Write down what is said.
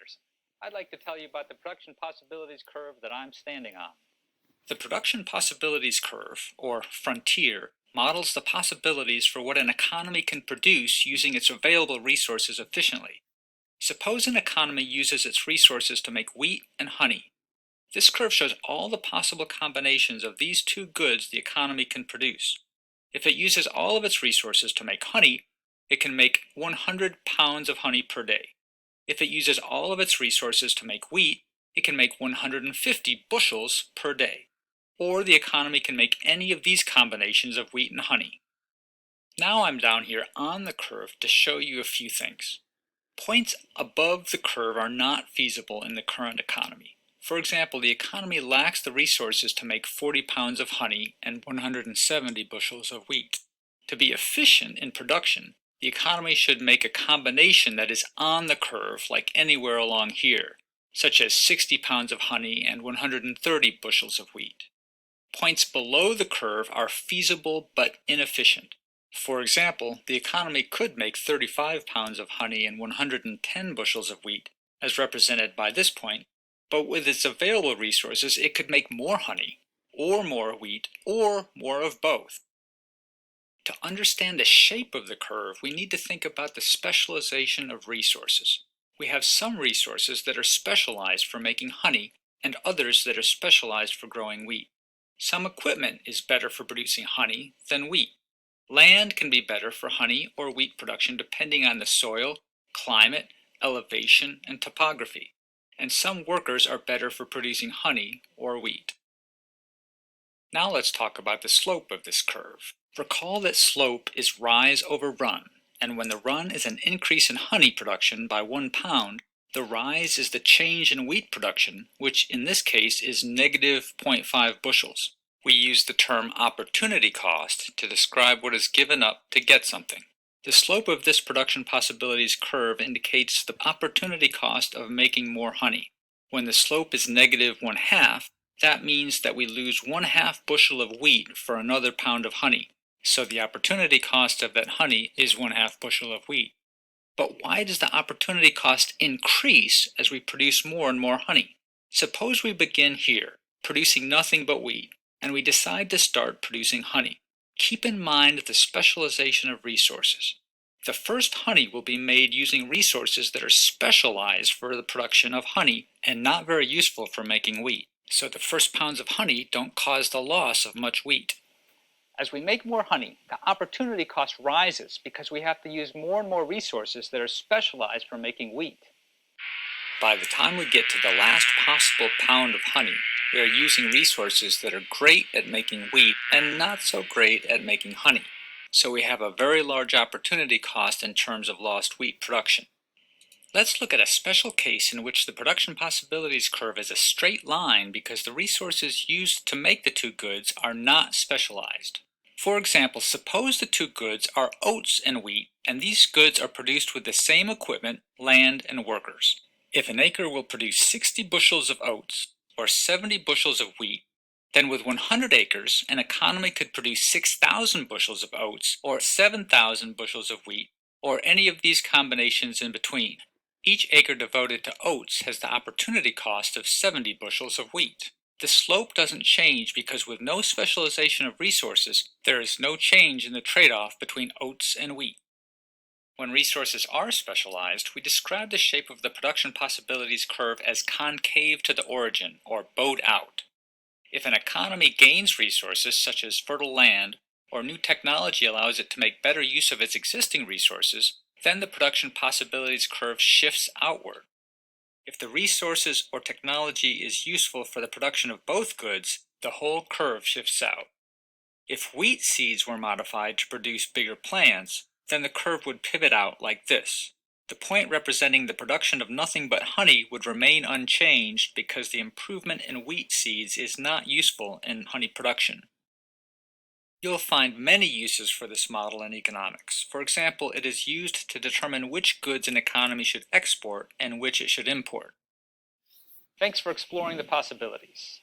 listeners. I'd like to tell you about the production possibilities curve that I'm standing on. The production possibilities curve, or frontier, models the possibilities for what an economy can produce using its available resources efficiently. Suppose an economy uses its resources to make wheat and honey. This curve shows all the possible combinations of these two goods the economy can produce. If it uses all of its resources to make honey, it can make 100 pounds of honey per day. If it uses all of its resources to make wheat, it can make 150 bushels per day. Or the economy can make any of these combinations of wheat and honey. Now I'm down here on the curve to show you a few things. Points above the curve are not feasible in the current economy. For example, the economy lacks the resources to make 40 pounds of honey and 170 bushels of wheat. To be efficient in production, the economy should make a combination that is on the curve like anywhere along here, such as 60 pounds of honey and 130 bushels of wheat. Points below the curve are feasible but inefficient. For example, the economy could make 35 pounds of honey and 110 bushels of wheat, as represented by this point, but with its available resources it could make more honey, or more wheat, or more of both. To understand the shape of the curve, we need to think about the specialization of resources. We have some resources that are specialized for making honey and others that are specialized for growing wheat. Some equipment is better for producing honey than wheat. Land can be better for honey or wheat production depending on the soil, climate, elevation, and topography. And some workers are better for producing honey or wheat. Now let's talk about the slope of this curve. Recall that slope is rise over run, and when the run is an increase in honey production by 1 pound, the rise is the change in wheat production, which in this case is negative 0.5 bushels. We use the term opportunity cost to describe what is given up to get something. The slope of this production possibilities curve indicates the opportunity cost of making more honey. When the slope is negative 1/2, that means that we lose 1/2 bushel of wheat for another pound of honey. So the opportunity cost of that honey is 1/2 bushel of wheat. But why does the opportunity cost increase as we produce more and more honey? Suppose we begin here, producing nothing but wheat, and we decide to start producing honey. Keep in mind the specialization of resources. The first honey will be made using resources that are specialized for the production of honey and not very useful for making wheat. So the first pounds of honey don't cause the loss of much wheat. As we make more honey, the opportunity cost rises because we have to use more and more resources that are specialized for making wheat. By the time we get to the last possible pound of honey, we are using resources that are great at making wheat and not so great at making honey. So we have a very large opportunity cost in terms of lost wheat production. Let's look at a special case in which the production possibilities curve is a straight line because the resources used to make the two goods are not specialized. For example, suppose the two goods are oats and wheat, and these goods are produced with the same equipment, land, and workers. If an acre will produce 60 bushels of oats, or 70 bushels of wheat, then with 100 acres, an economy could produce 6,000 bushels of oats, or 7,000 bushels of wheat, or any of these combinations in between. Each acre devoted to oats has the opportunity cost of 70 bushels of wheat. The slope doesn't change because with no specialization of resources, there is no change in the trade-off between oats and wheat. When resources are specialized, we describe the shape of the production possibilities curve as concave to the origin, or bowed out. If an economy gains resources such as fertile land, or new technology allows it to make better use of its existing resources, then the production possibilities curve shifts outward. If the resources or technology is useful for the production of both goods, the whole curve shifts out. If wheat seeds were modified to produce bigger plants, then the curve would pivot out like this. The point representing the production of nothing but honey would remain unchanged because the improvement in wheat seeds is not useful in honey production. You'll find many uses for this model in economics. For example, it is used to determine which goods an economy should export and which it should import. Thanks for exploring the possibilities.